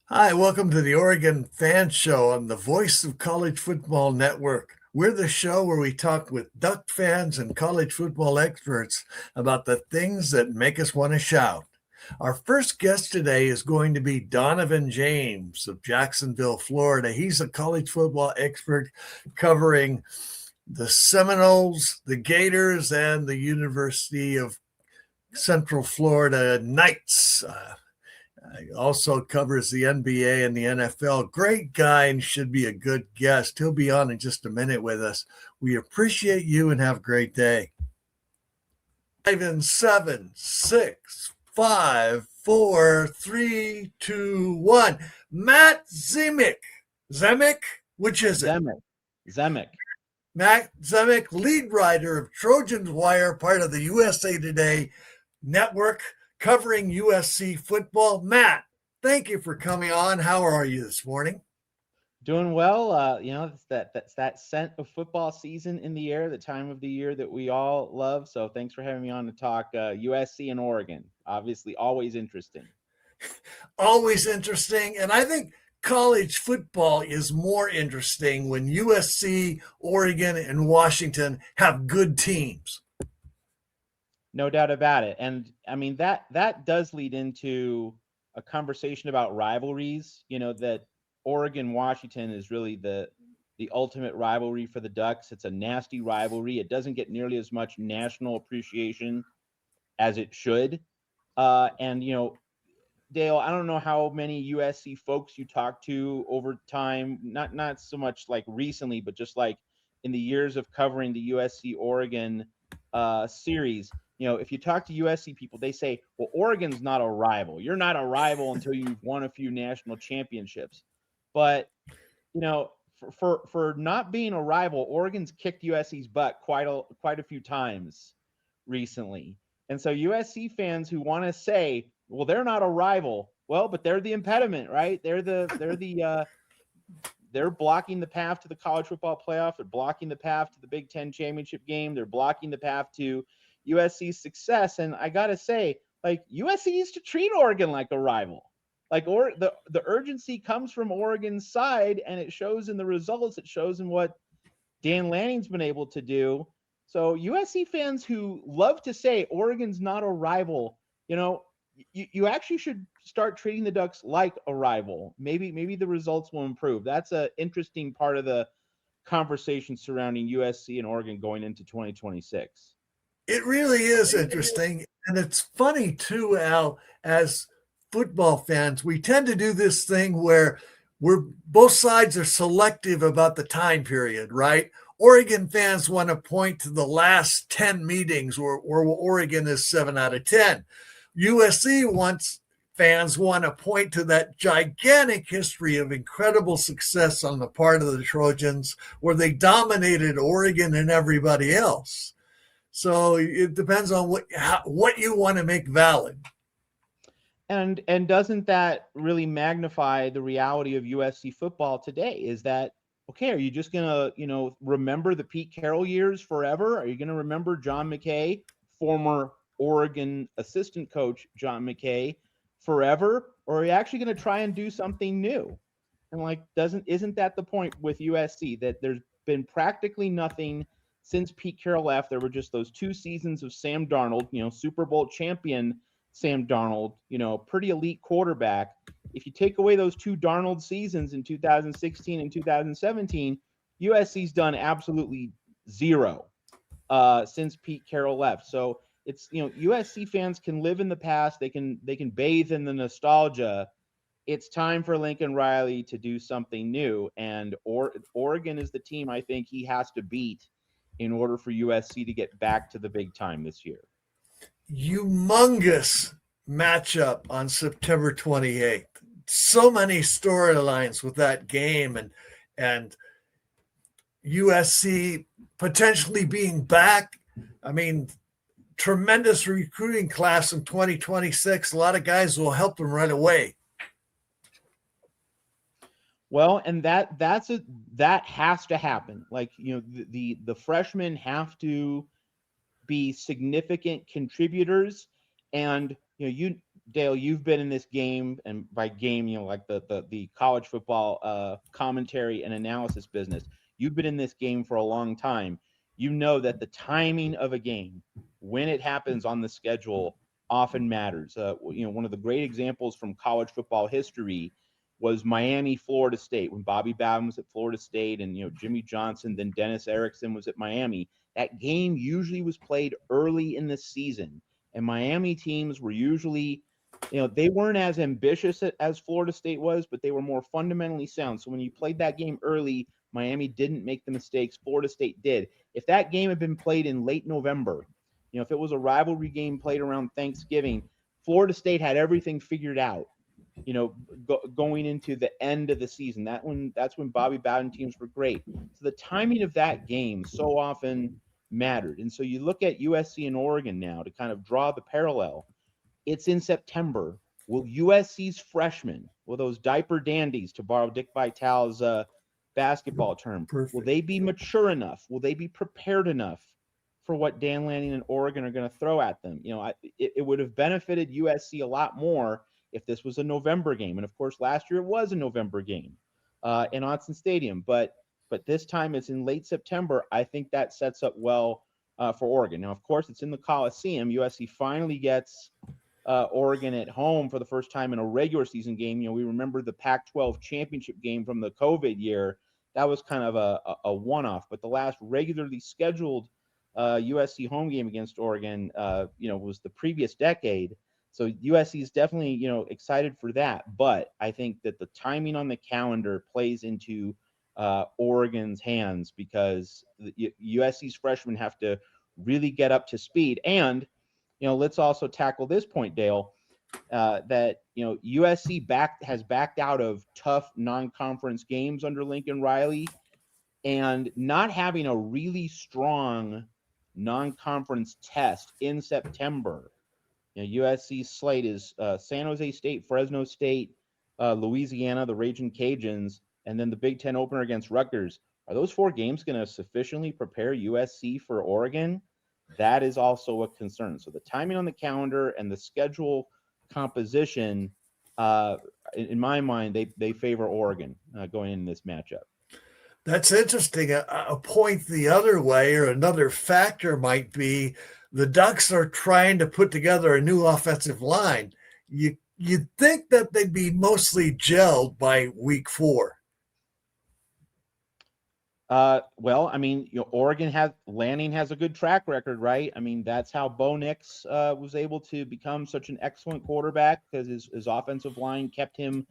Hi, welcome to the Oregon Fan Show on the Voice of College Football Network. We're the show where we talk with Duck fans and college football experts about the things that make us want to shout. Our first guest today is going to be Donovan James of Jacksonville, Florida. He's a college football expert covering the Seminoles, the Gators, and the University of Central Florida Knights. Also covers the NBA and the NFL. Great guy and should be a good guest. He'll be on in just a minute with us. We appreciate you and have a great day. 5 and 7, 6, 5, 4, 3, 2, 1. Matt Zemek. Zemek? Which is it? Zemek. Matt Zemek, lead writer of Trojans Wire, part of the USA Today network, covering USC football. Matt, thank you for coming on. How are you this morning? Doing well. That's that scent of football season in the air, the time of the year that we all love. So thanks for having me on to talk USC and Oregon. Obviously, always interesting. Always interesting. And I think college football is more interesting when USC, Oregon, and Washington have good teams. No doubt about it. And I mean, that does lead into a conversation about rivalries, that Oregon-Washington is really the ultimate rivalry for the Ducks. It's a nasty rivalry. It doesn't get nearly as much national appreciation as it should. And Dale, I don't know how many USC folks you talked to over time, not so much like recently, but just like in the years of covering the USC Oregon series. If you talk to USC people, they say, well, Oregon's not a rival. You're not a rival until you've won a few national championships. But, for not being a rival, Oregon's kicked USC's butt quite a few times recently. And so USC fans who want to say, well, they're not a rival, well, but they're the impediment, right? They're blocking the path to the college football playoff. They're blocking the path to the Big Ten championship game. They're blocking the path to USC's success. And I got to say, like, USC needs to treat Oregon like a rival. Like, the urgency comes from Oregon's side, and it shows in the results. It shows in what Dan Lanning's been able to do. So USC fans who love to say Oregon's not a rival, you actually should start treating the Ducks like a rival. Maybe the results will improve. That's an interesting part of the conversation surrounding USC and Oregon going into 2026. It really is interesting. And it's funny, too, Al, as football fans, we tend to do this thing where both sides are selective about the time period, right? Oregon fans want to point to the last 10 meetings where Oregon is 7 out of 10. USC fans want to point to that gigantic history of incredible success on the part of the Trojans where they dominated Oregon and everybody else. So it depends on what you want to make valid. And doesn't that really magnify the reality of USC football today? Is that, okay, are you just going to, remember the Pete Carroll years forever? Are you going to remember John McKay, former Oregon assistant coach John McKay, forever? Or are you actually going to try and do something new? And isn't that the point with USC, that there's been practically nothing since Pete Carroll left? There were just those 2 seasons of Sam Darnold, Super Bowl champion Sam Darnold, pretty elite quarterback. If you take away those 2 Darnold seasons in 2016 and 2017, USC's done absolutely zero since Pete Carroll left. So it's, USC fans can live in the past. They can bathe in the nostalgia. It's time for Lincoln Riley to do something new. And Oregon is the team I think he has to beat in order for USC to get back to the big time this year. Humongous matchup on September 28th. So many storylines with that game, and USC potentially being back. I mean, tremendous recruiting class in 2026. A lot of guys will help them right away. Well, and that has to happen. Like, the freshmen have to be significant contributors, and Dale, you've been in this game, and by game, like the college football commentary and analysis business. You've been in this game for a long time. You know that the timing of a game, when it happens on the schedule, often matters. One of the great examples from college football history was Miami, Florida State, when Bobby Bowden was at Florida State, and Jimmy Johnson, then Dennis Erickson was at Miami. That game usually was played early in the season, and Miami teams were usually, they weren't as ambitious as Florida State was, but they were more fundamentally sound. So when you played that game early, Miami didn't make the mistakes Florida State did. If that game had been played in late November, if it was a rivalry game played around Thanksgiving, Florida State had everything figured out, going into the end of the season. That's when Bobby Bowden teams were great. So the timing of that game so often mattered. And so you look at USC and Oregon now to kind of draw the parallel. It's in September. Will USC's freshmen, will those diaper dandies, to borrow Dick Vitale's basketball term, will they be mature enough? Will they be prepared enough for what Dan Lanning and Oregon are going to throw at them? It would have benefited USC a lot more if this was a November game. And of course, last year it was a November game in Autzen Stadium. But this time it's in late September. I think that sets up well for Oregon. Now, of course, it's in the Coliseum. USC finally gets Oregon at home for the first time in a regular season game. We remember the Pac-12 championship game from the COVID year. That was kind of a one-off. But the last regularly scheduled USC home game against Oregon, was the previous decade. So USC is definitely, excited for that. But I think that the timing on the calendar plays into Oregon's hands, because USC's freshmen have to really get up to speed. And, let's also tackle this point, Dale, that, USC has backed out of tough non-conference games under Lincoln Riley, and not having a really strong non-conference test in September. USC's slate is San Jose State, Fresno State, Louisiana, the Raging Cajuns, and then the Big Ten opener against Rutgers. Are those 4 games going to sufficiently prepare USC for Oregon? That is also a concern. So the timing on the calendar and the schedule composition, in my mind, they favor Oregon going into this matchup. That's interesting. A point the other way, or another factor, might be the Ducks are trying to put together a new offensive line. You'd think that they'd be mostly gelled by week 4. Well, I mean, Lanning has a good track record, right? I mean, that's how Bo Nix was able to become such an excellent quarterback, because his offensive line kept him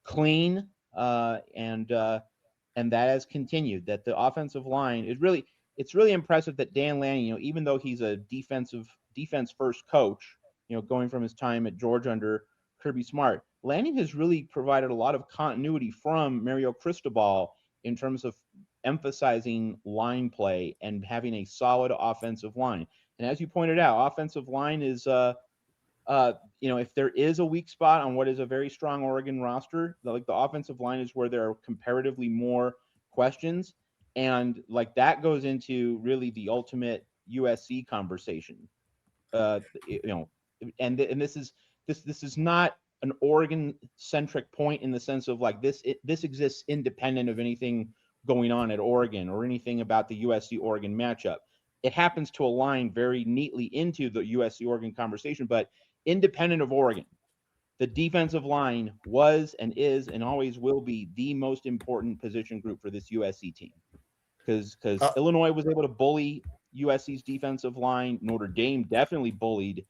clean, and that has continued. That the offensive line is it's really impressive that Dan Lanning, even though he's a defense first coach, going from his time at Georgia under Kirby Smart, Lanning has really provided a lot of continuity from Mario Cristobal in terms of emphasizing line play and having a solid offensive line. And as you pointed out, offensive line is, if there is a weak spot on what is a very strong Oregon roster, the offensive line is where there are comparatively more questions. And that goes into really the ultimate USC conversation. And this is not an Oregon centric point in the sense of this exists independent of anything going on at Oregon or anything about the USC Oregon matchup. It happens to align very neatly into the USC Oregon conversation, but independent of Oregon, the defensive line was and is and always will be the most important position group for this USC team, because Illinois was able to bully USC's defensive line. Notre Dame definitely bullied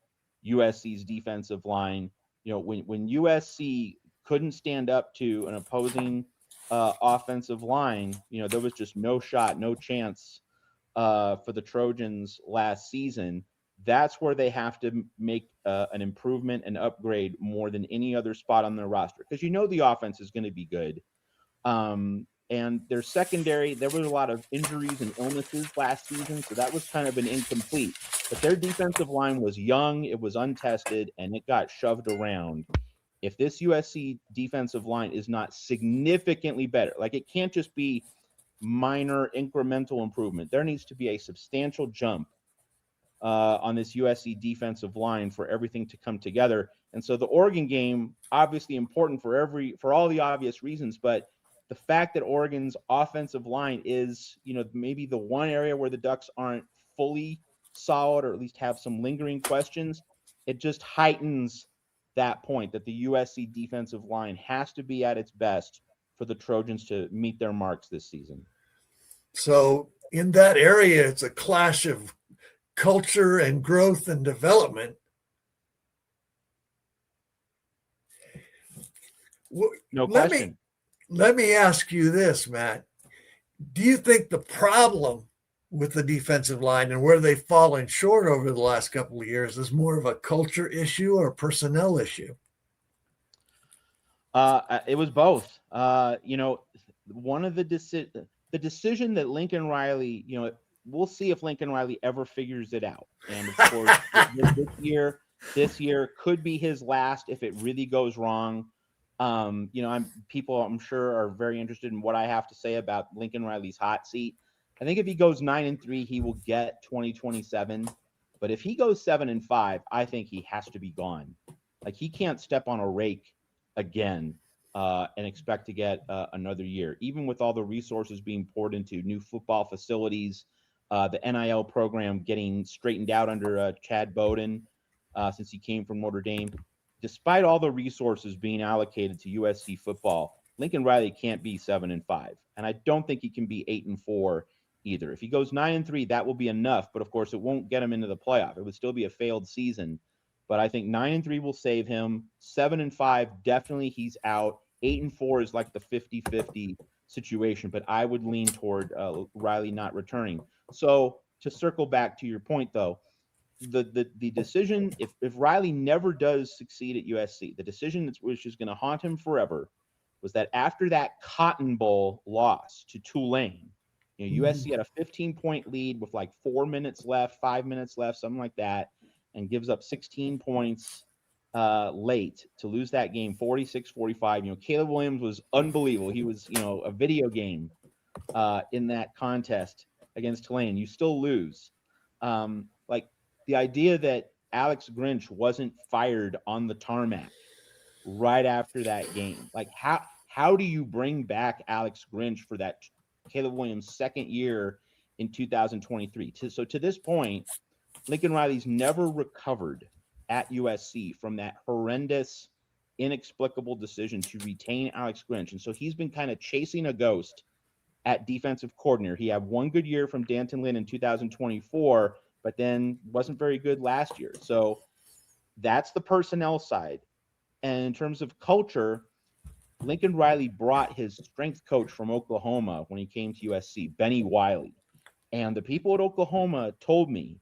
USC's defensive line. When USC couldn't stand up to an opposing offensive line, there was just no shot, no chance for the Trojans last season. That's where they have to make an improvement and upgrade more than any other spot on their roster, because the offense is going to be good. And their secondary, there was a lot of injuries and illnesses last season, so that was kind of an incomplete. But their defensive line was young, it was untested, and it got shoved around. If this USC defensive line is not significantly better, it can't just be minor incremental improvement. There needs to be a substantial jump on this USC defensive line for everything to come together. And so the Oregon game, obviously important for all the obvious reasons, but the fact that Oregon's offensive line is, maybe the one area where the Ducks aren't fully solid, or at least have some lingering questions, it just heightens that point that the USC defensive line has to be at its best for the Trojans to meet their marks this season. So in that area, it's a clash of culture and growth and development. No question. Let me ask you this, Matt. Do you think the problem with the defensive line and where they've fallen short over the last couple of years is more of a culture issue or a personnel issue? It was both. One of the decision that Lincoln Riley, we'll see if Lincoln Riley ever figures it out. And of course, this year could be his last if it really goes wrong. I'm sure are very interested in what I have to say about Lincoln Riley's hot seat. I think if he goes 9-3, he will get 2027. But if he goes 7-5, I think he has to be gone. Like, he can't step on a rake again and expect to get another year, even with all the resources being poured into new football facilities, the NIL program getting straightened out under Chad Bowden since he came from Notre Dame. Despite all the resources being allocated to USC football, Lincoln Riley can't be 7-5, and I don't think he can be 8-4 either. If he goes 9-3, that will be enough, but of course it won't get him into the playoff. It would still be a failed season, but I think 9-3 will save him. 7-5, definitely he's out. 8-4 is like the 50-50 situation, but I would lean toward Riley not returning. So to circle back to your point, though, the decision, if Riley never does succeed at USC, the decision which is going to haunt him forever was that after that Cotton Bowl loss to Tulane, USC had a 15-point lead with like 4 minutes left, 5 minutes left, something like that, and gives up 16 points late to lose that game 46-45. Caleb Williams was unbelievable. He was, a video game in that contest against Tulane. You still lose. The idea that Alex Grinch wasn't fired on the tarmac right after that game. Like, how do you bring back Alex Grinch for that Caleb Williams' second year in 2023? So to this point, Lincoln Riley's never recovered at USC from that horrendous, inexplicable decision to retain Alex Grinch. And so he's been kind of chasing a ghost at defensive coordinator. He had one good year from Danton Lynn in 2024, but then wasn't very good last year. So that's the personnel side. And in terms of culture, Lincoln Riley brought his strength coach from Oklahoma when he came to USC, Benny Wiley. And the people at Oklahoma told me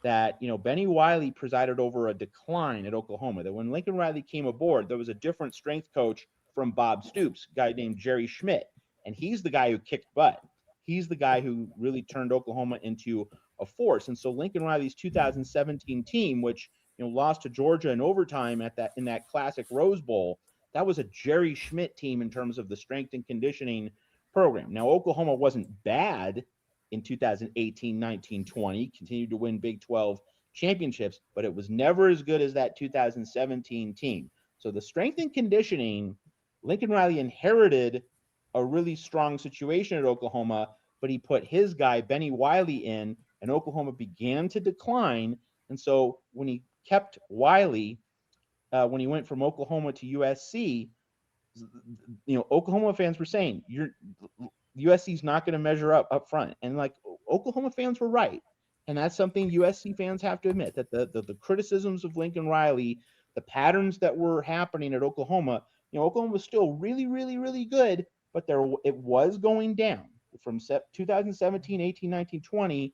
that, Benny Wiley presided over a decline at Oklahoma, that when Lincoln Riley came aboard, there was a different strength coach from Bob Stoops, a guy named Jerry Schmidt. And he's the guy who kicked butt. He's the guy who really turned Oklahoma into a force. And so Lincoln Riley's 2017 team, which lost to Georgia in overtime in that classic Rose Bowl, that was a Jerry Schmidt team in terms of the strength and conditioning program. Now, Oklahoma wasn't bad in 2018, 19, 20, continued to win Big 12 championships, but it was never as good as that 2017 team. So the strength and conditioning, Lincoln Riley inherited a really strong situation at Oklahoma, but he put his guy, Benny Wiley, in, and Oklahoma began to decline. And so when he kept Wiley, when he went from Oklahoma to USC, Oklahoma fans were saying, USC's not going to measure up front. And Oklahoma fans were right. And that's something USC fans have to admit, that the criticisms of Lincoln Riley, the patterns that were happening at Oklahoma, Oklahoma was still really, really, really good, but it was going down from 2017, 18, 19, 20,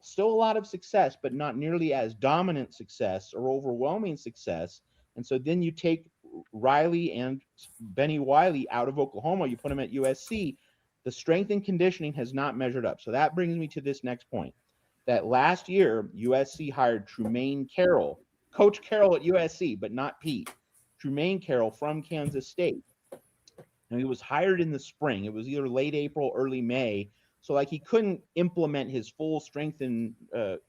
still a lot of success, but not nearly as dominant success or overwhelming success. And so then you take Riley and Benny Wiley out of Oklahoma, you put them at USC, the strength and conditioning has not measured up. So that brings me to this next point, that last year, USC hired Trumaine Carroll, Coach Carroll at USC, but not Pete, Trumaine Carroll from Kansas State. And he was hired in the spring. It was either late April, early May. So he couldn't implement his full strength and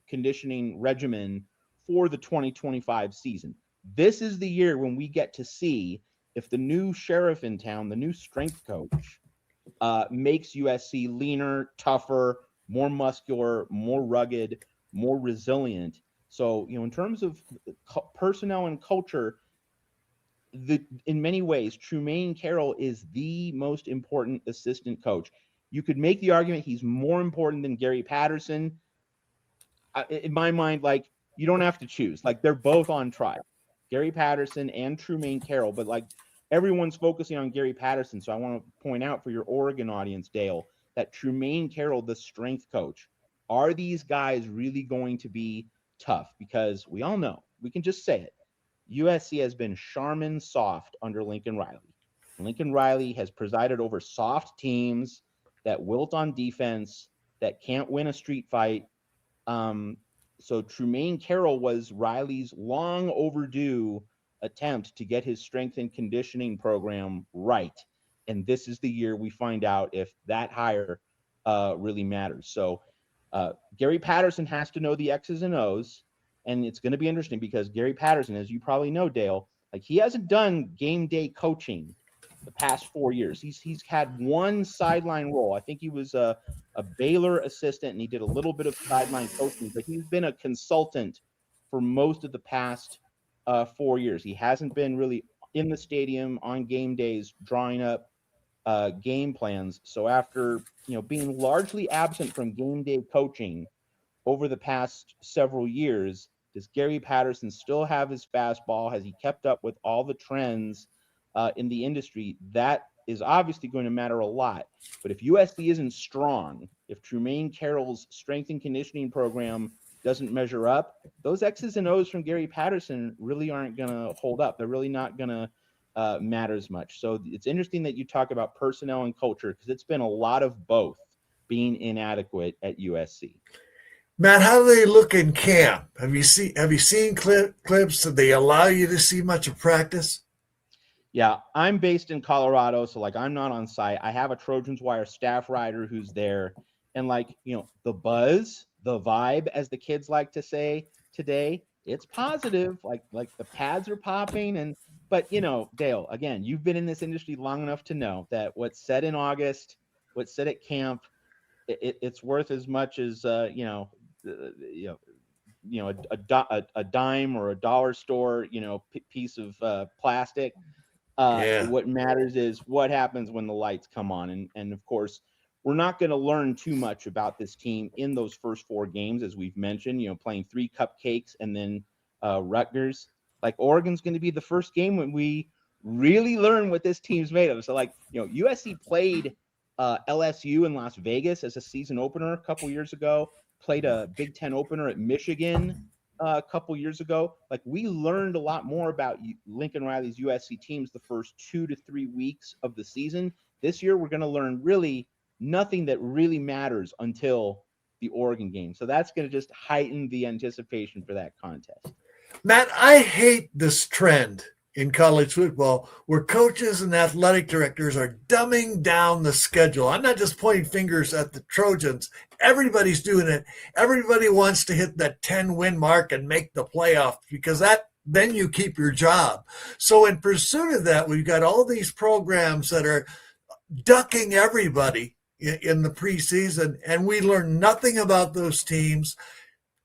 conditioning regimen for the 2025 season. This is the year when we get to see if the new sheriff in town, the new strength coach, makes USC leaner, tougher, more muscular, more rugged, more resilient. So, in terms of personnel and culture, in many ways, Trumaine Carroll is the most important assistant coach. You could make the argument he's more important than Gary Patterson. In my mind, like, you don't have to choose. Like, they're both on trial, Gary Patterson and Trumaine Carroll. But like, everyone's focusing on Gary Patterson. So I want to point out for your Oregon audience, Dale, that Trumaine Carroll, the strength coach, are these guys really going to be tough? Because we all know, we can just say it, USC has been Charmin soft under Lincoln Riley. Lincoln Riley has presided over soft teams that wilt on defense, that can't win a street fight. So Trumaine Carroll was Riley's long overdue attempt to get his strength and conditioning program right. And this is the year we find out if that hire really matters. So Gary Patterson has to know the X's and O's. And it's going to be interesting because Gary Patterson, as you probably know, Dale, like, he hasn't done game day coaching the past 4 years. He's had one sideline role. I think he was a Baylor assistant, and he did a little bit of sideline coaching, but he's been a consultant for most of the past 4 years. He hasn't been really in the stadium on game days drawing up game plans. So after being largely absent from game day coaching over the past several years, does Gary Patterson still have his fastball? Has he kept up with all the trends in the industry? That is obviously going to matter a lot. But if USC isn't strong, if Trumaine Carroll's strength and conditioning program doesn't measure up, those X's and O's from Gary Patterson really aren't going to hold up. They're really not going to matter as much. So it's interesting that you talk about personnel and culture, because it's been a lot of both being inadequate at USC. Matt, how do they look in camp? Have you seen clips? Did they allow you to see much of practice? Yeah, I'm based in Colorado, so like, I'm not on site. I have a Trojans Wire staff writer who's there, and like, the buzz, the vibe, as the kids like to say today, it's positive. Like the pads are popping, but Dale, again, you've been in this industry long enough to know that what's said in August, what's said at camp, it's worth as much as a dime or a dollar store piece of plastic. What matters is what happens when the lights come on. And of course, we're not going to learn too much about this team in those first 4 games, as we've mentioned, playing 3 cupcakes and then Rutgers. Like, Oregon's going to be the first game when we really learn what this team's made of. So like, USC played LSU in Las Vegas as a season opener a couple years ago, played a Big Ten opener at Michigan a couple years ago. Like, we learned a lot more about Lincoln Riley's USC teams the first 2 to 3 weeks of the season. This year, we're going to learn really nothing that really matters until the Oregon game. So that's going to just heighten the anticipation for that contest. Matt, I hate this trend in college football where coaches and athletic directors are dumbing down the schedule. I'm not just pointing fingers at the Trojans. Everybody's doing it. Everybody wants to hit that 10-win mark and make the playoff, because then you keep your job. So in pursuit of that, we've got all these programs that are ducking everybody in the preseason, and we learn nothing about those teams.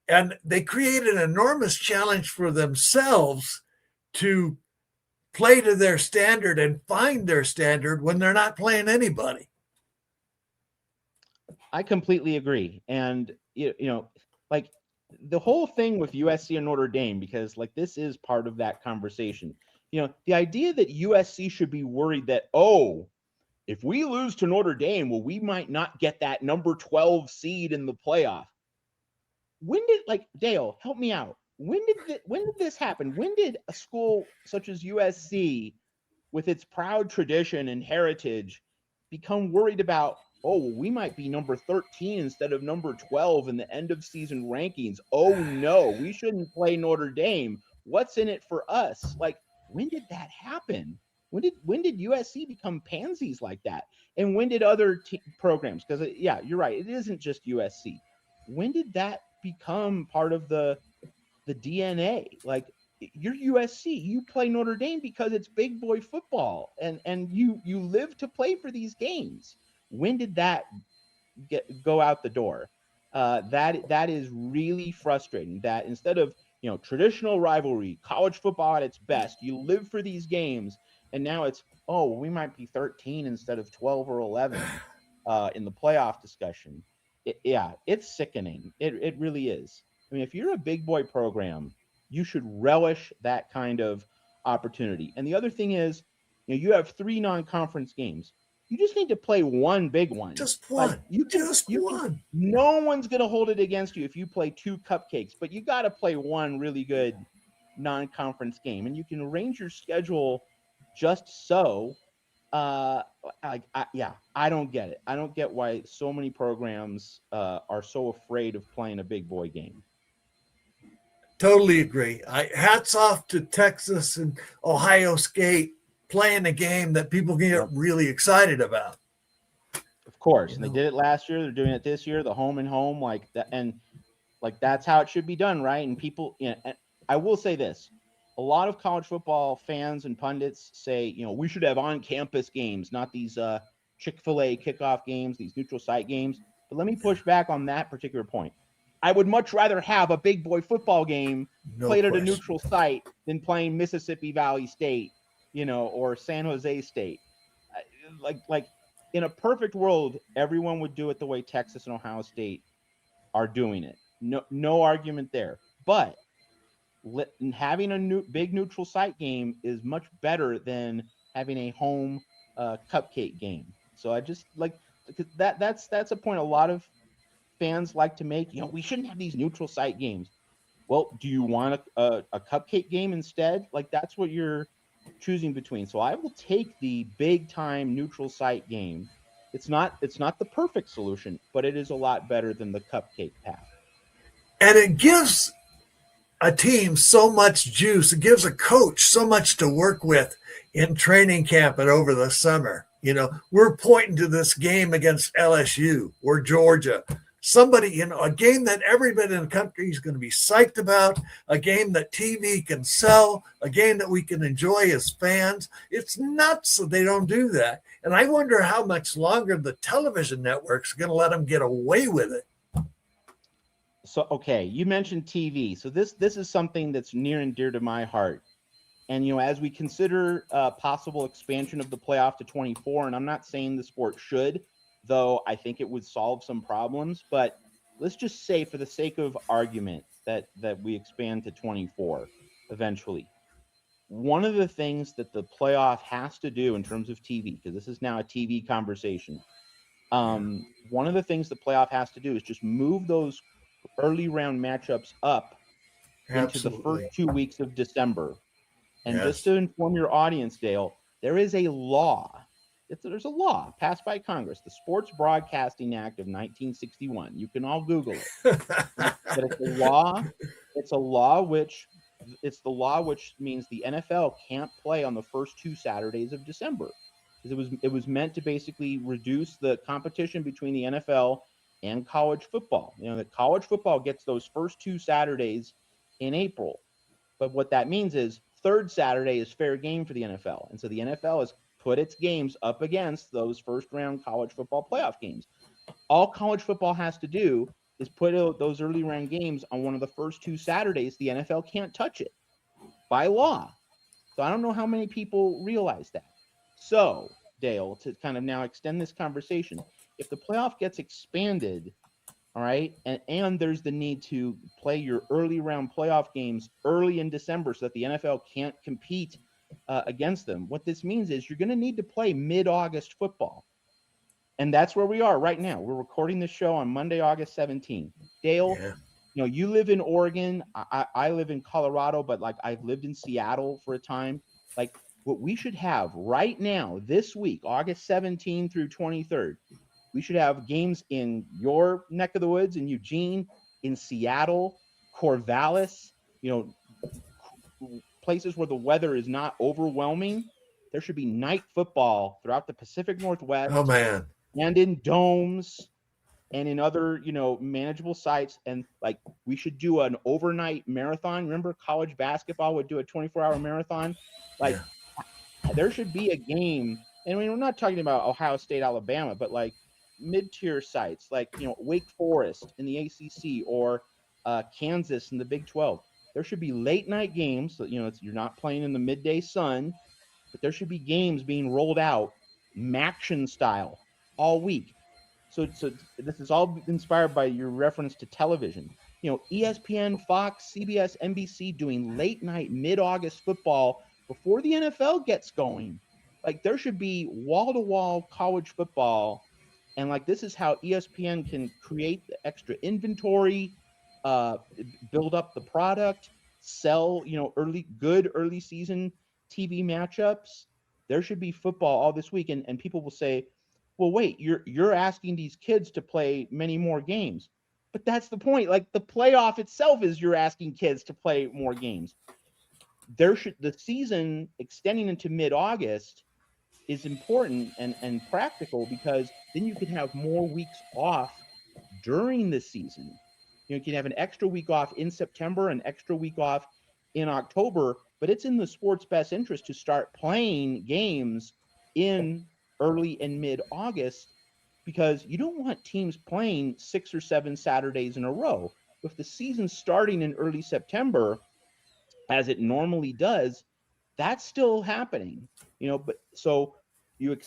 And they create an enormous challenge for themselves to play to their standard and find their standard when they're not playing anybody. I completely agree. And, like, the whole thing with USC and Notre Dame, because like, this is part of that conversation, the idea that USC should be worried that, if we lose to Notre Dame, well, we might not get that number 12 seed in the playoff. When did, like, Dale, help me out. When did this happen? When did a school such as USC, with its proud tradition and heritage, become worried about, we might be number 13 instead of number 12 in the end of season rankings? Oh no, we shouldn't play Notre Dame. What's in it for us? Like, when did that happen? When did USC become pansies like that? And when did other programs? Because yeah, you're right, it isn't just USC. When did that become part of the DNA? Like, you're USC. You play Notre Dame because it's big boy football, and you live to play for these games. When did that go out the door? That is really frustrating. That instead of traditional rivalry, college football at its best, you live for these games, and now it's we might be 13 instead of 12 or 11 in the playoff discussion. It's sickening. It really is. I mean, if you're a big boy program, you should relish that kind of opportunity. And the other thing is, you have 3 non-conference games. You just need to play one big one. Just one. Like one. No one's going to hold it against you if you play 2 cupcakes, but you got to play one really good non-conference game, and you can arrange your schedule just so. I don't get it. I don't get why so many programs are so afraid of playing a big boy game. Totally agree. Hats off to Texas and Ohio State playing a game that people can get really excited about. Of course, and they did it last year. They're doing it this year. The home and home, like that, and like that's how it should be done, right? And people, and I will say this: a lot of college football fans and pundits say, we should have on-campus games, not these Chick-fil-A kickoff games, these neutral site games. But let me push back on that particular point. I would much rather have a big boy football game played at a neutral site than playing Mississippi Valley State, or San Jose State. Like in a perfect world, everyone would do it the way Texas and Ohio State are doing it. No argument there. But having a big neutral site game is much better than having a home cupcake game. So I just because that's a point a lot of fans like to make. We shouldn't have these neutral site games. Well, do you want a cupcake game instead? Like that's what you're choosing between. So I will take the big time neutral site game. It's not the perfect solution, but it is a lot better than the cupcake path. And it gives a team so much juice. It gives a coach so much to work with in training camp and over the summer. We're pointing to this game against LSU or Georgia. Somebody, a game that everybody in the country is going to be psyched about, a game that TV can sell, a game that we can enjoy as fans. It's nuts that they don't do that. And I wonder how much longer the television networks are going to let them get away with it. So, okay, you mentioned TV. So this is something that's near and dear to my heart. And, as we consider possible expansion of the playoff to 24, and I'm not saying the sport should, though I think it would solve some problems. But let's just say, for the sake of argument, that we expand to 24 eventually. One of the things that the playoff has to do in terms of TV, because this is now a TV conversation, one of the things the playoff has to do is just move those early round matchups up into the first 2 weeks of December. And just to inform your audience, Dale, there is a law. There's a law passed by Congress, the Sports Broadcasting Act of 1961. You can all Google it. But it's a law. It's the law which means the NFL can't play on the first 2 Saturdays of December. It was meant to basically reduce the competition between the NFL and college football. That college football gets those first 2 Saturdays in April. But what that means is 3rd Saturday is fair game for the NFL. And so the NFL has put its games up against those first round college football playoff games. All college football has to do is put those early round games on one of the first 2 Saturdays. The NFL can't touch it by law. So I don't know how many people realize that. So, Dale, to kind of now extend this conversation, if the playoff gets expanded, all right, and there's the need to play your early round playoff games early in December so that the NFL can't compete against them, what this means is you're going to need to play mid-August football. And that's where we are right now. We're recording this show on Monday, August 17th. Dale, you live in Oregon. I live in Colorado, but I've lived in Seattle for a time. What we should have right now, this week, August 17th through 23rd, we should have games in your neck of the woods, in Eugene, in Seattle, Corvallis, places where the weather is not overwhelming. There should be night football throughout the Pacific Northwest. Oh, man. And in domes. and in other, manageable sites. And like, we should do an overnight marathon. Remember college basketball would do a 24-hour marathon? Like, Yeah. there should be a game. And we're not talking about Ohio State, Alabama, but like mid-tier sites, like, Wake Forest in the ACC, or Kansas in the Big 12. There should be late night games. So, you're not playing in the midday sun, but there should be games being rolled out Maction style all week. So this is all inspired by your reference to television. ESPN, Fox, CBS, NBC doing late night mid-August football before the NFL gets going. Like, there should be wall-to-wall college football. And like, this is how ESPN can create the extra inventory, build up the product, sell, early season TV matchups. There should be football all this week. And people will say, well, wait, you're asking these kids to play many more games. But that's the point. Like, the playoff itself is you're asking kids to play more games. The season extending into mid-August is important and practical, because then you can have more weeks off during the season. You can have an extra week off in September, an extra week off in October, but it's in the sport's best interest to start playing games in early and mid-August, because you don't want teams playing 6 or 7 Saturdays in a row. If the season's starting in early September, as it normally does, that's still happening. But so you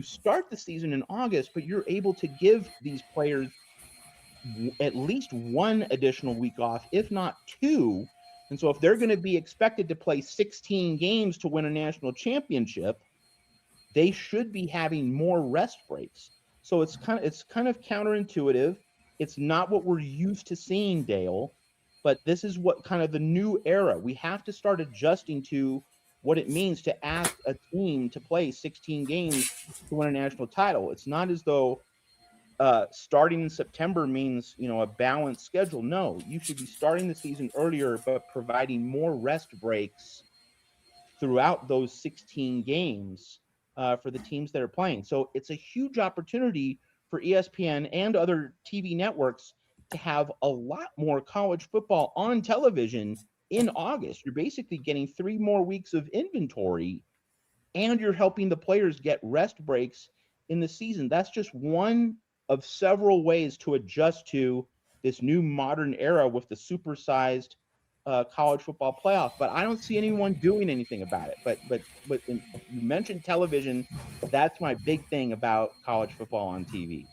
start the season in August, but you're able to give these players at least one additional week off, if not 2. And so if they're going to be expected to play 16 games to win a national championship, they should be having more rest breaks. So it's kind of counterintuitive. It's not what we're used to seeing, Dale, but this is what kind of the new era. We have to start adjusting to what it means to ask a team to play 16 games to win a national title. It's not as though starting in September means, a balanced schedule. No, you should be starting the season earlier, but providing more rest breaks throughout those 16 games for the teams that are playing. So it's a huge opportunity for ESPN and other TV networks to have a lot more college football on television in August. You're basically getting 3 more weeks of inventory, and you're helping the players get rest breaks in the season. That's just one of several ways to adjust to this new modern era with the supersized college football playoff. But I don't see anyone doing anything about it. But you mentioned television. That's my big thing about college football on TV.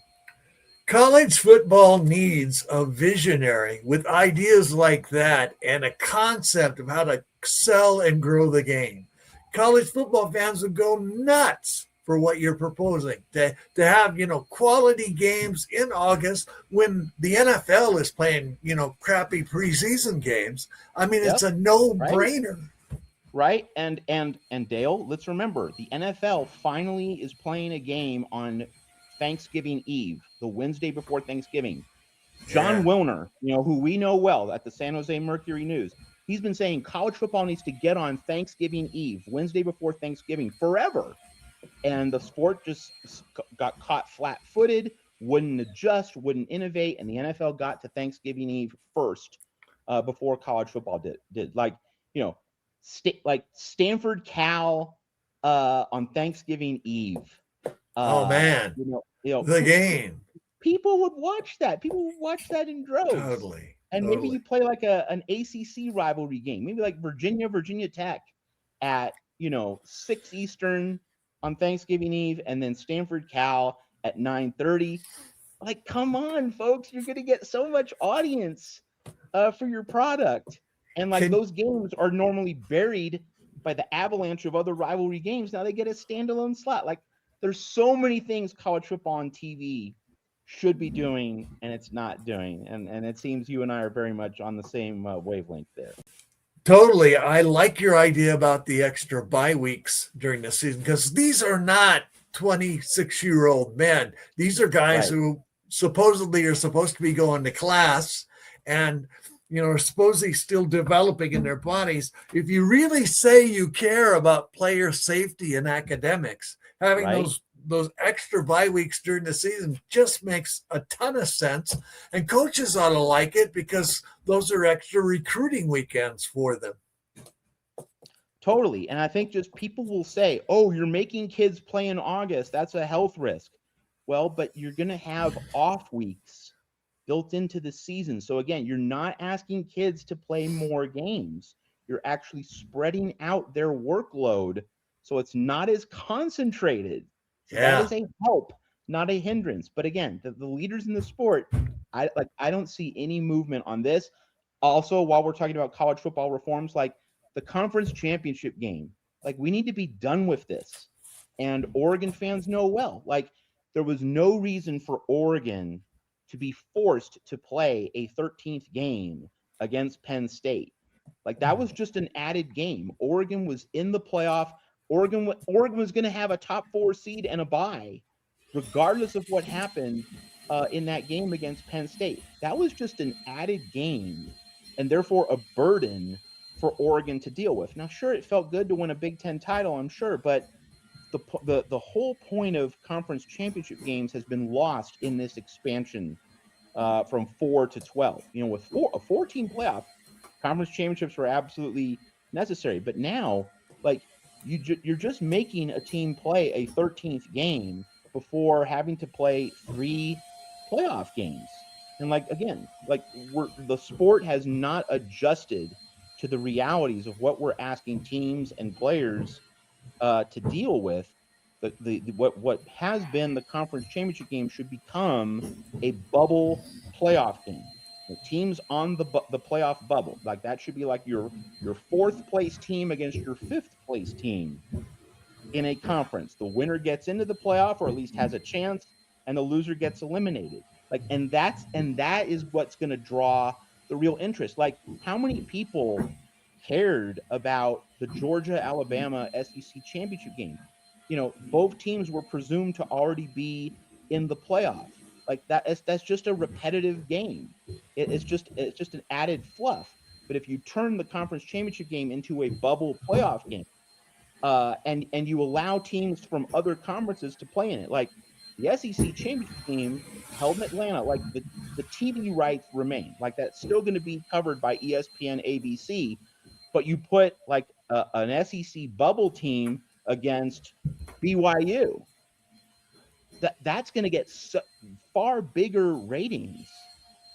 College football needs a visionary with ideas like that and a concept of how to sell and grow the game. College football fans would go nuts for what you're proposing, to have, quality games in August when the NFL is playing, crappy preseason games. I mean, it's a no-brainer. Right. And Dale, let's remember, the NFL finally is playing a game on Thanksgiving Eve, the Wednesday before Thanksgiving. John Wilner, who we know well at the San Jose Mercury News, he's been saying college football needs to get on Thanksgiving Eve, Wednesday before Thanksgiving, forever. And the sport just got caught flat-footed, wouldn't adjust, wouldn't innovate, and the NFL got to Thanksgiving Eve first before college football did. Like, like Stanford, Cal on Thanksgiving Eve. Oh man, the game. People would watch that. People would watch that in droves. Totally. And maybe you play like an ACC rivalry game, maybe like Virginia Tech at 6 Eastern on Thanksgiving Eve, and then Stanford, Cal at 9:30. Like, come on, folks, you're going to get so much audience for your product. And like, those games are normally buried by the avalanche of other rivalry games. Now they get a standalone slot. Like, there's so many things college football on TV should be doing, and it's not doing. And it seems you and I are very much on the same wavelength there. Totally. I like your idea about the extra bye weeks during the season, because these are not 26-year-old men. These are guys who supposedly are supposed to be going to class. And are supposedly still developing in their bodies. If you really say you care about player safety and academics, having Right. those extra bye weeks during the season just makes a ton of sense. And coaches ought to like it because those are extra recruiting weekends for them. Totally. And I think just people will say, oh, you're making kids play in August. That's a health risk. Well, but you're going to have off weeks built into the season. So again, you're not asking kids to play more games. You're actually spreading out their workload so it's not as concentrated. So that is a help, not a hindrance. But again, the leaders in the sport, I don't see any movement on this. Also, while we're talking about college football reforms, like the conference championship game, like we need to be done with this. And Oregon fans know well, like there was no reason for Oregon to be forced to play a 13th game against Penn State. Like that was just an added game. Oregon was in the playoff. Oregon was going to have a top 4 seed and a bye, regardless of what happened in that game against Penn State. That was just an added game, and therefore a burden for Oregon to deal with. Now, sure, it felt good to win a Big Ten title, I'm sure, but the whole point of conference championship games has been lost in this expansion from 4 to 12. With a 14 playoff, conference championships were absolutely necessary. But now, like you're just making a team play a 13th game before having to play 3 playoff games. And again, the sport has not adjusted to the realities of what we're asking teams and players to deal with. What has been the conference championship game should become a bubble playoff game. The teams on the playoff bubble, like that should be like your 4th place team against your 5th place team in a conference. The winner gets into the playoff, or at least has a chance, and the loser gets eliminated. And that is what's going to draw the real interest. Like, how many people cared about the Georgia-Alabama SEC championship game? Both teams were presumed to already be in the playoff. That's just a repetitive game. It's just an added fluff. But if you turn the conference championship game into a bubble playoff game, and you allow teams from other conferences to play in it, like the SEC championship game held in Atlanta, like the TV rights remain, like that's still going to be covered by ESPN, ABC, but you put like an SEC bubble team against BYU, that's going to get far bigger ratings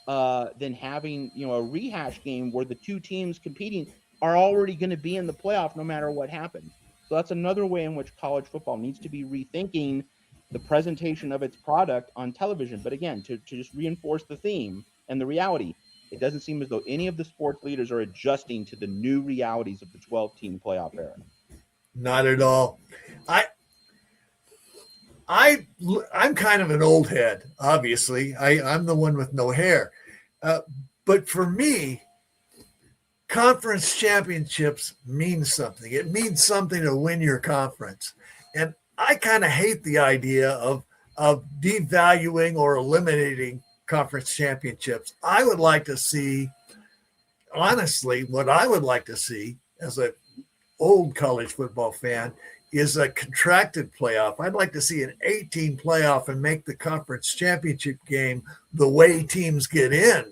than having a rehash game where the 2 teams competing are already going to be in the playoff no matter what happens. So that's another way in which college football needs to be rethinking the presentation of its product on television. But again, to just reinforce the theme and the reality, it doesn't seem as though any of the sports leaders are adjusting to the new realities of the 12-team playoff era. Not at all. I'm kind of an old head, obviously. I'm the one with no hair. But for me, conference championships mean something. It means something to win your conference. And I kind of hate the idea of devaluing or eliminating conference championships. I would like to see, honestly, what I would like to see as an old college football fan is a contracted playoff. I'd like to see an 18 playoff and make the conference championship game the way teams get in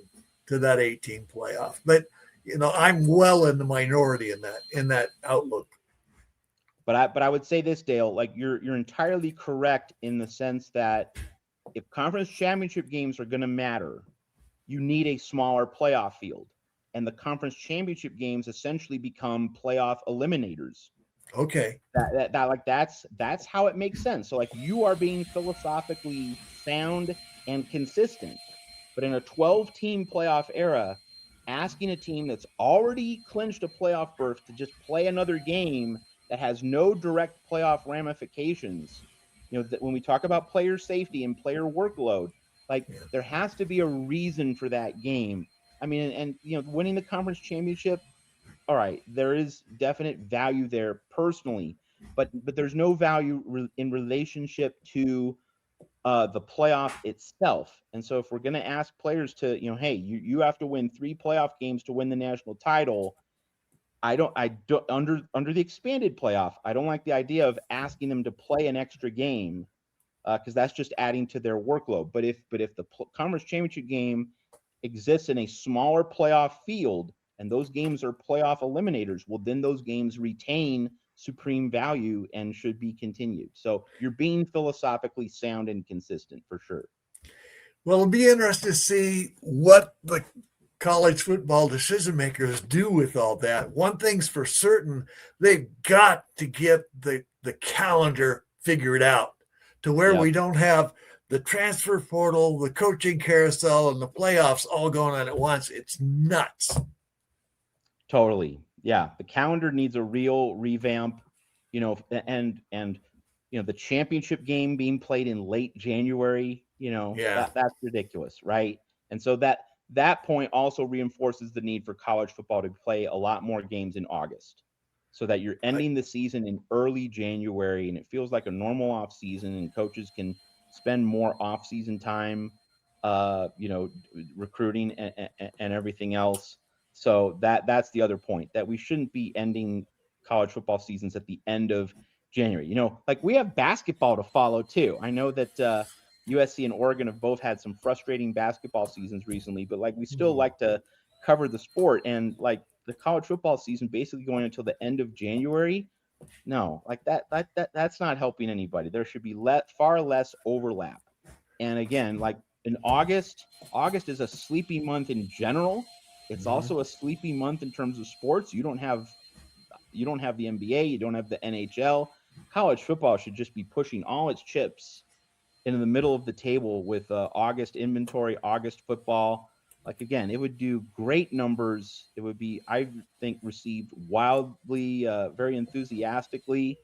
to that 18 playoff. But I'm well in the minority in that outlook. But I would say this, Dale, like you're entirely correct in the sense that if conference championship games are going to matter, you need a smaller playoff field, and the conference championship games essentially become playoff eliminators. Okay. That's how it makes sense. So like you are being philosophically sound and consistent, but in a 12-team playoff era, asking a team that's already clinched a playoff berth to just play another game that has no direct playoff ramifications. When we talk about player safety and player workload, there has to be a reason for that game. I mean, and winning the conference championship, all right, there is definite value there personally, but there's no value in relationship to the playoff itself. And so if we're going to ask players to, hey, you have to win 3 playoff games to win the national title, I don't under the expanded playoff, I don't like the idea of asking them to play an extra game, because that's just adding to their workload. But if the conference championship game exists in a smaller playoff field and those games are playoff eliminators, well, then those games retain supreme value and should be continued. So you're being philosophically sound and consistent for sure. Well, it'll be interesting to see what the college football decision makers do with all that. One thing's for certain, they've got to get the calendar figured out to where we don't have the transfer portal, the coaching carousel, and the playoffs all going on at once. It's nuts. Totally. Yeah. The calendar needs a real revamp, and the championship game being played in late January, that's ridiculous. Right. And so that point also reinforces the need for college football to play a lot more games in August, so that you're ending the season in early January and it feels like a normal off season, and coaches can spend more off season time, recruiting and everything else. So that's the other point, that we shouldn't be ending college football seasons at the end of January. Like we have basketball to follow too. I know that USC and Oregon have both had some frustrating basketball seasons recently, but like we still like to cover the sport, and like the college football season basically going until the end of January. No, like that's not helping anybody. There should be far less overlap. And again, like in August is a sleepy month in general. It's also a sleepy month in terms of sports. You don't have the NBA, you don't have the NHL. College football should just be pushing all its chips in the middle of the table with August inventory, August football. Like again, it would do great numbers. It would be, I think, received wildly, very enthusiastically.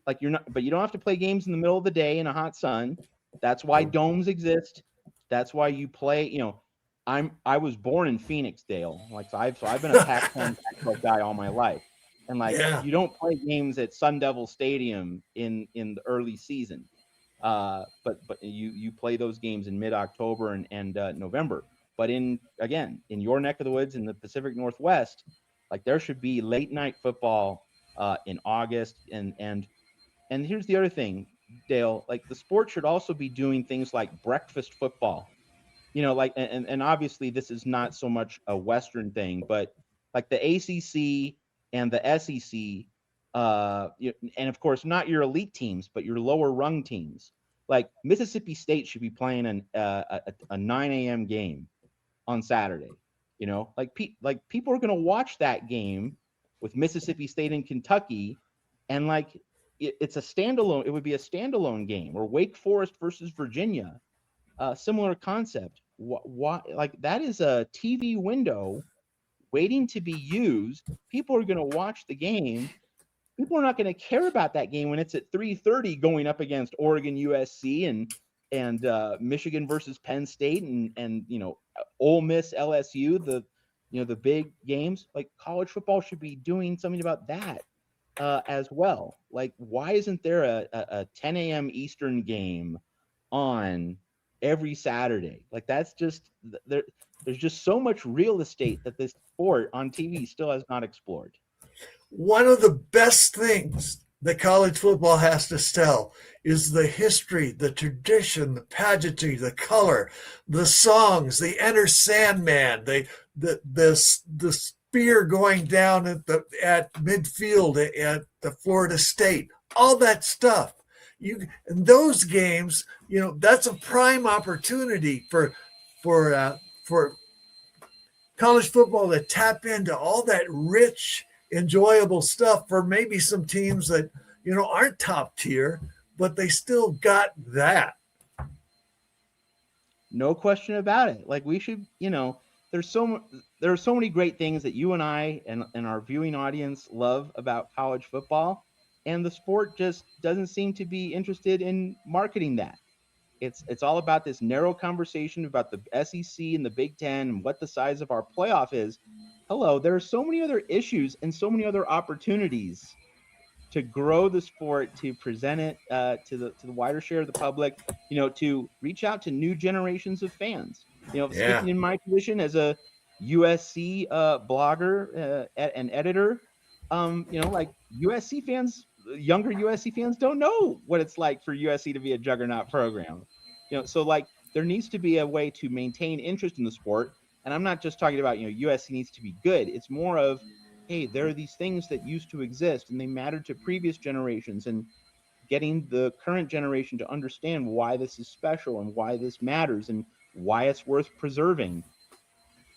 Like you don't have to play games in the middle of the day in a hot sun. That's why domes exist. That's why you play. I was born in Phoenix, Dale. Like so I've been a Pac-12 guy all my life, and like you don't play games at Sun Devil Stadium in the early season. But you play those games in mid-October and November. But in your neck of the woods in the Pacific Northwest, like there should be late night football in August. And here's the other thing, Dale, like the sport should also be doing things like breakfast football. Like and obviously this is not so much a Western thing, but like the ACC and the SEC, and of course not your elite teams, but your lower rung teams. Like Mississippi State should be playing a 9 a.m. game on Saturday. Like people are going to watch that game with Mississippi State and Kentucky, and like it's a standalone. It would be a standalone game, or Wake Forest versus Virginia, similar concept. What like that is a TV window waiting to be used. People are going to watch the game. People are not going to care about that game when it's at 3:30 going up against Oregon-USC and Michigan versus Penn State and Ole Miss LSU, the big games. Like college football should be doing something about that as well. Like why isn't there a 10 a.m. Eastern game on every Saturday? Like that's just there's just so much real estate that this sport on TV still has not explored. One of the best things that college football has to sell is the history, the tradition, the pageantry, the color, the songs, the Enter Sandman, the spear going down at midfield at the Florida State, all that stuff. In those games, that's a prime opportunity for college football to tap into all that rich, enjoyable stuff for maybe some teams that aren't top tier, but they still got that. No question about it. Like we should, there are so many great things that you and I and our viewing audience love about college football, and the sport just doesn't seem to be interested in marketing that. It's all about this narrow conversation about the SEC and the Big Ten and what the size of our playoff is. Hello, there are so many other issues and so many other opportunities to grow the sport, to present it to the wider share of the public, to reach out to new generations of fans. Yeah. Speaking in my position as a USC blogger and editor, like USC fans, younger USC fans don't know what it's like for USC to be a juggernaut program. So like there needs to be a way to maintain interest in the sport. And I'm not just talking about, USC needs to be good. It's more of, hey, there are these things that used to exist and they mattered to previous generations, and getting the current generation to understand why this is special and why this matters and why it's worth preserving.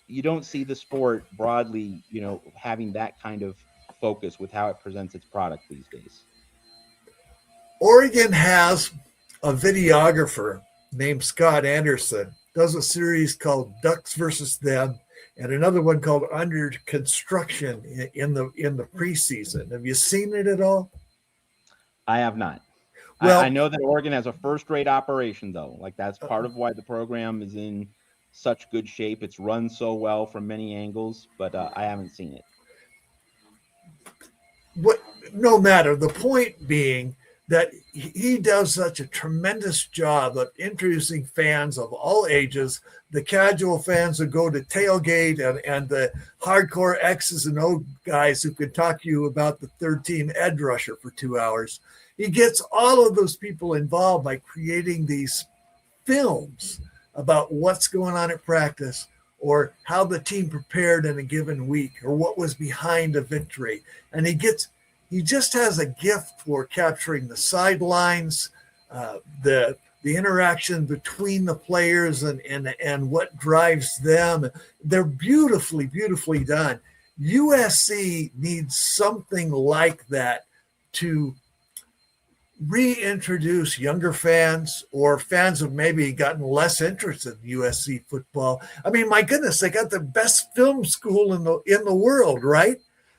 You don't see the sport broadly, having that kind of focus with how it presents its product these days. Oregon has a videographer named Scott Anderson, does a series called Ducks versus Them, and another one called Under Construction in the preseason. Have you seen it at all? I have not. Well, I know that Oregon has a first-rate operation, though. Like that's part of why the program is in such good shape. It's run so well from many angles, but I haven't seen it. No matter, the point being that he does such a tremendous job of introducing fans of all ages, the casual fans who go to tailgate and the hardcore X's and O guys who can talk to you about the third team edge rusher for 2 hours. He gets all of those people involved by creating these films about what's going on at practice, or how the team prepared in a given week, or what was behind a victory. And he just has a gift for capturing the sidelines, the interaction between the players and what drives them. They're beautifully, beautifully done. USC needs something like that to reintroduce younger fans, or fans who've maybe gotten less interested in USC football. I mean, my goodness, they got the best film school in the world, right?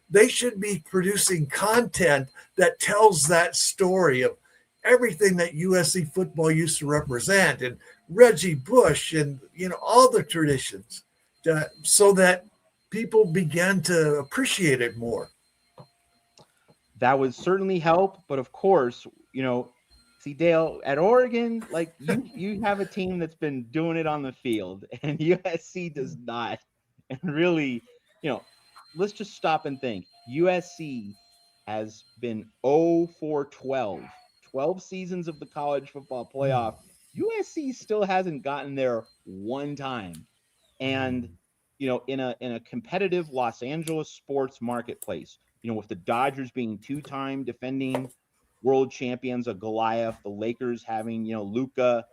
They should be producing content that tells that story of everything that USC football used to represent, and Reggie Bush, and all the traditions, so that people begin to appreciate it more. That would certainly help, but of course, see, Dale, at Oregon, like you have a team that's been doing it on the field, and USC does not. And really, let's just stop and think. USC has been 0 for 12 seasons of the college football playoff. USC still hasn't gotten there one time. And in a competitive Los Angeles sports marketplace, with the Dodgers being two-time defending world champions of Goliath, the Lakers having, Luka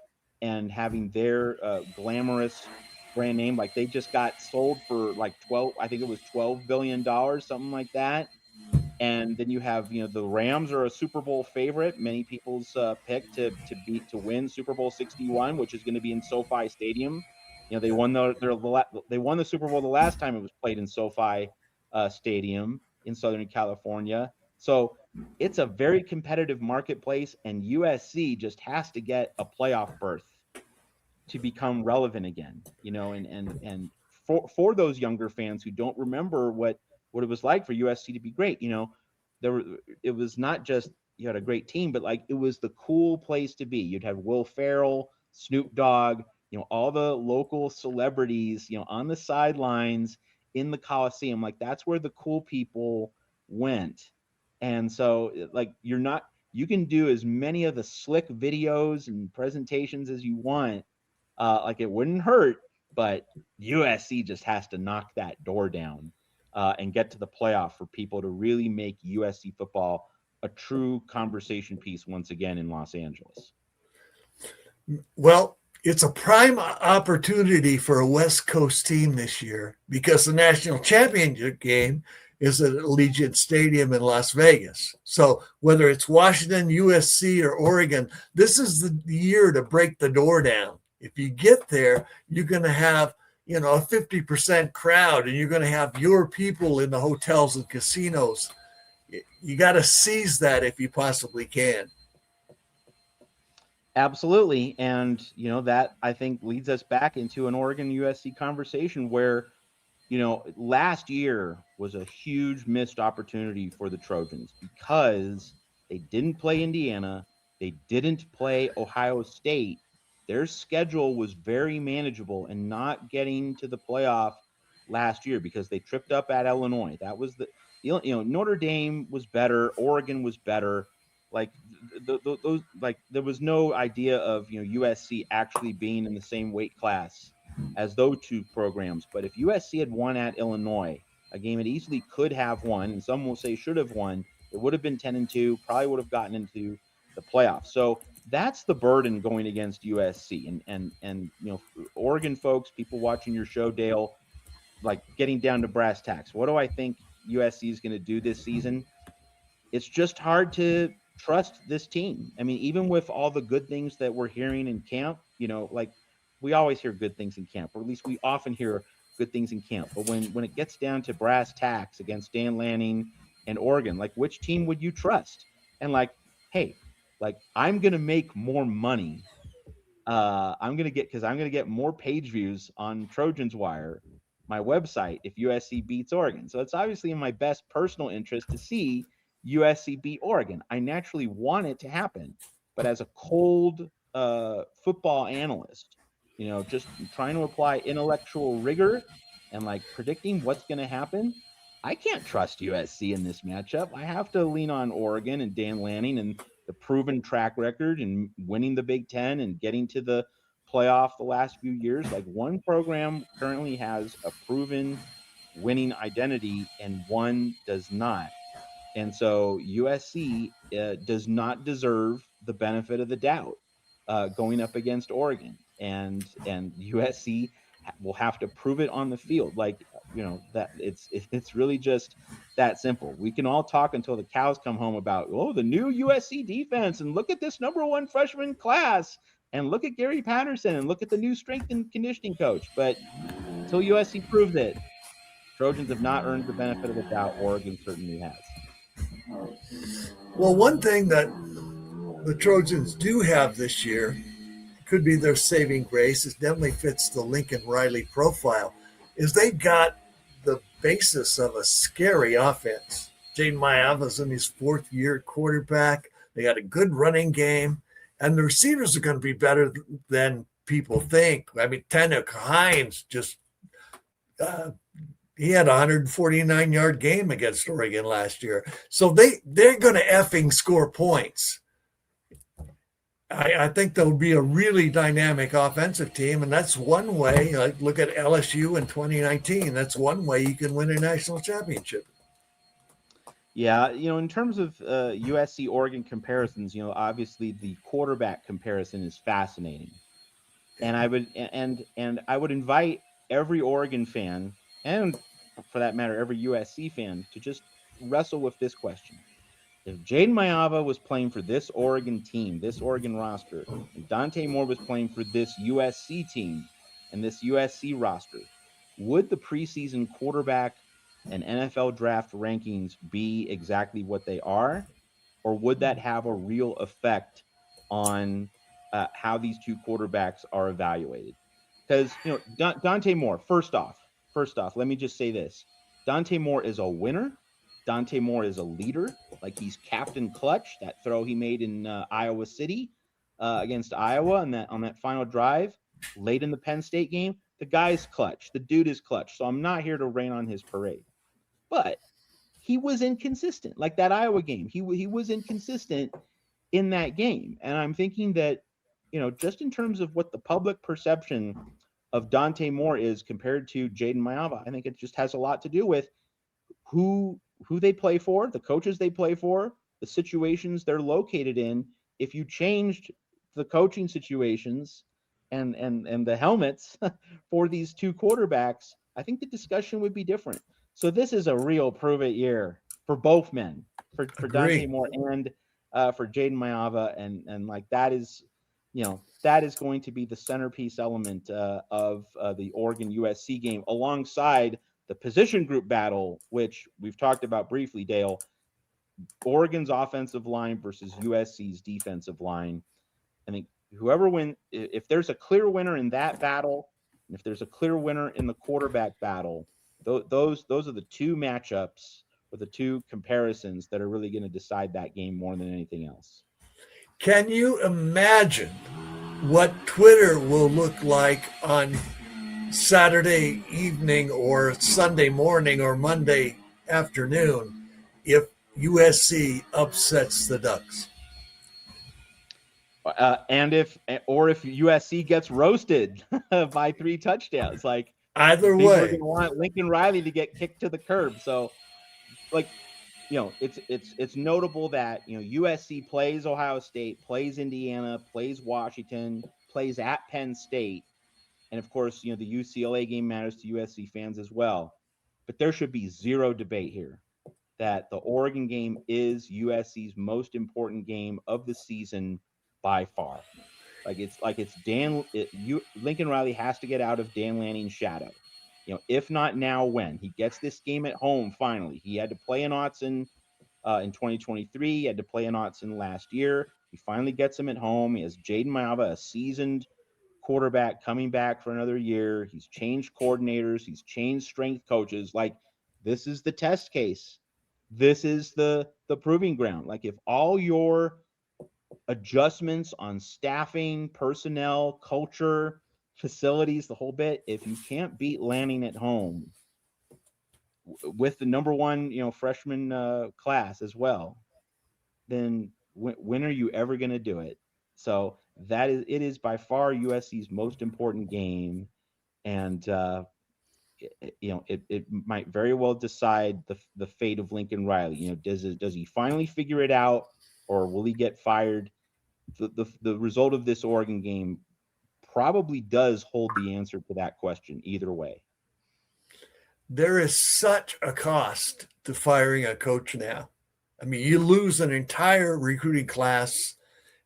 and having their glamorous brand name, like they just got sold for like $12 billion, something like that. And then you have, the Rams are a Super Bowl favorite, many people's pick to win Super Bowl 61, which is going to be in SoFi Stadium. They won the Super Bowl the last time it was played in SoFi Stadium in Southern California. So it's a very competitive marketplace, and USC just has to get a playoff berth to become relevant again, and for those younger fans who don't remember what it was like for USC to be great, it was not just you had a great team, but like it was the cool place to be. You'd have Will Ferrell, Snoop Dogg, all the local celebrities, on the sidelines in the Coliseum. Like that's where the cool people went. And so like you can do as many of the slick videos and presentations as you want. Like it wouldn't hurt, but USC just has to knock that door down and get to the playoff for people to really make USC football a true conversation piece once again in Los Angeles. Well, it's a prime opportunity for a West Coast team this year, because the national championship game is at Allegiant Stadium in Las Vegas. So whether it's Washington, USC, or Oregon, this is the year to break the door down. If you get there, you're going to have, a 50% crowd, and you're going to have your people in the hotels and casinos. You got to seize that if you possibly can. Absolutely. And, that I think leads us back into an Oregon-USC conversation where Last year was a huge missed opportunity for the Trojans because they didn't play Indiana, they didn't play Ohio State. Their schedule was very manageable and not getting to the playoff last year because they tripped up at Illinois. That was Notre Dame was better, Oregon was better. Like those, like there was no idea of USC actually being in the same weight class as those two programs. But if USC had won at Illinois, a game it easily could have won, and some will say should have won, it would have been 10-2, probably would have gotten into the playoffs. So that's the burden going against USC. And Oregon folks, people watching your show, Dale, like getting down to brass tacks. What do I think USC is going to do this season? It's just hard to trust this team. I mean, even with all the good things that we're hearing in camp, like we always hear good things in camp, or at least we often hear good things in camp. But when it gets down to brass tacks against Dan Lanning and Oregon, like which team would you trust? And like, hey, like I'm gonna make more money. I'm gonna get more page views on Trojans Wire, my website, if USC beats Oregon. So it's obviously in my best personal interest to see USC beat Oregon. I naturally want it to happen, but as a cold football analyst, just trying to apply intellectual rigor and like predicting what's going to happen, I can't trust USC in this matchup. I have to lean on Oregon and Dan Lanning and the proven track record and winning the Big Ten and getting to the playoff the last few years. Like one program currently has a proven winning identity and one does not. And so USC does not deserve the benefit of the doubt going up against Oregon, and USC will have to prove it on the field. Like that it's really just that simple. We can all talk until the cows come home about the new USC defense and look at this number one freshman class and look at Gary Patterson and look at the new strength and conditioning coach. But until USC proves it, Trojans have not earned the benefit of the doubt. Oregon certainly has. Well, one thing that the Trojans do have this year could be their saving grace. It definitely fits the Lincoln Riley profile. Is they've got the basis of a scary offense. Jaden Maiava's in his fourth year quarterback. They got a good running game, and the receivers are going to be better than people think. I mean, Tanuk Hines just he had a 149-yard game against Oregon last year. So they're going to effing score points. I think there'll be a really dynamic offensive team, and that's one way. Like look at LSU in 2019. That's one way you can win a national championship. Yeah, in terms of USC-Oregon comparisons, obviously the quarterback comparison is fascinating, and I would invite every Oregon fan, and for that matter, every USC fan, to just wrestle with this question. If Jaden Maiava was playing for this Oregon team, this Oregon roster, and Dante Moore was playing for this USC team and this USC roster, would the preseason quarterback and NFL draft rankings be exactly what they are? Or would that have a real effect on how these two quarterbacks are evaluated? Because, Dante Moore, first off, let me just say this. Dante Moore is a winner. Dante Moore is a leader. Like he's Captain Clutch, that throw he made in Iowa City against Iowa on that final drive late in the Penn State game. The guy's clutch. The dude is clutch. So I'm not here to rain on his parade. But he was inconsistent. Like that Iowa game. He was inconsistent in that game. And I'm thinking that, just in terms of what the public perception of Dante Moore is compared to Jaden Maiava, I think it just has a lot to do with who they play for, the coaches they play for, the situations they're located in. If you changed the coaching situations and the helmets for these two quarterbacks, I think the discussion would be different. So this is a real prove it year for both men, for Dante Moore and for Jaden Maiava, and like that is going to be the centerpiece element of the Oregon-USC game, alongside the position group battle, which we've talked about briefly, Dale. Oregon's offensive line versus USC's defensive line. I think whoever wins, if there's a clear winner in that battle, and if there's a clear winner in the quarterback battle, Those are the two matchups or the two comparisons that are really going to decide that game more than anything else. Can you imagine what Twitter will look like on Saturday evening or Sunday morning or Monday afternoon if USC upsets the Ducks? And if USC gets roasted by 3 touchdowns, like either people are way, going to want Lincoln Riley to get kicked to the curb. So, like, it's notable that USC plays Ohio State, plays Indiana, plays Washington, plays at Penn State, and of course, the UCLA game matters to USC fans as well. But there should be zero debate here that the Oregon game is USC's most important game of the season by far. Lincoln Riley has to get out of Dan Lanning's shadow. If not now, when? He gets this game at home finally. He had to play in Autzen in 2023. He had to play in Autzen last year. He finally gets him at home. He has Jaden Maiava, a seasoned quarterback, coming back for another year. He's changed coordinators. He's changed strength coaches. Like, this is the test case. This is the proving ground. Like, if all your adjustments on staffing, personnel, culture, facilities, the whole bit, if you can't beat Lanning at home with the number one, freshman class as well, then when are you ever going to do it? So it is by far USC's most important game. And, it might very well decide the fate of Lincoln Riley. Does he finally figure it out, or will he get fired? The result of this Oregon game probably does hold the answer to that question either way. There is such a cost to firing a coach now. I mean, you lose an entire recruiting class.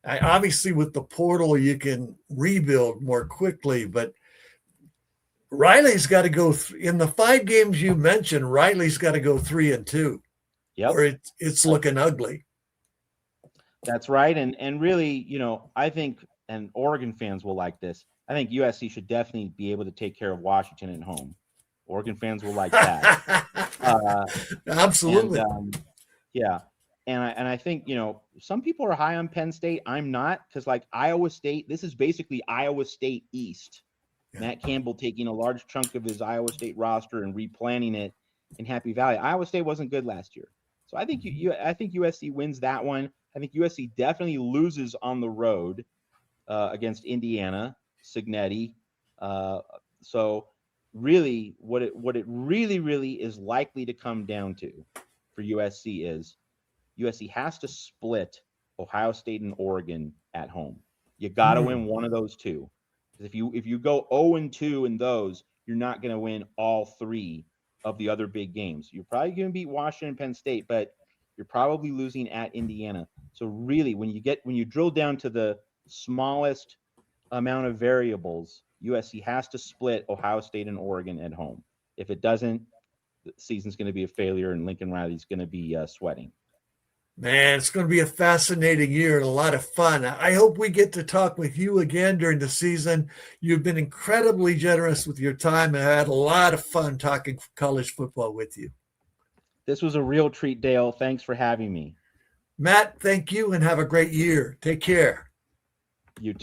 Obviously, with the portal, you can rebuild more quickly, but Riley's got to go in the 5 games you mentioned. Riley's got to go 3-2, or it's looking ugly. That's right, and really, I think, and Oregon fans will like this. I think USC should definitely be able to take care of Washington at home. Oregon fans will like that. Absolutely. Yeah. And I think, some people are high on Penn State. I'm not, because like Iowa State, this is basically Iowa State East. Yeah. Matt Campbell taking a large chunk of his Iowa State roster and replanting it in Happy Valley. Iowa State wasn't good last year. So I think I think USC wins that one. I think USC definitely loses on the road against Indiana, Signetti. So really, what it really is likely to come down to for USC is USC has to split Ohio State and Oregon at home. You got to win one of those two. Because if you go 0-2 in those, you're not going to win all 3 of the other big games. You're probably going to beat Washington and Penn State, but you're probably losing at Indiana. So really, when you drill down to the smallest amount of variables, USC has to split Ohio State and Oregon at home. If it doesn't, the season's going to be a failure, and Lincoln Riley's going to be sweating. Man, it's going to be a fascinating year and a lot of fun. I hope we get to talk with you again during the season. You've been incredibly generous with your time, and I had a lot of fun talking college football with you. This was a real treat, Dale. Thanks for having me. Matt, thank you, and have a great year. Take care. You too.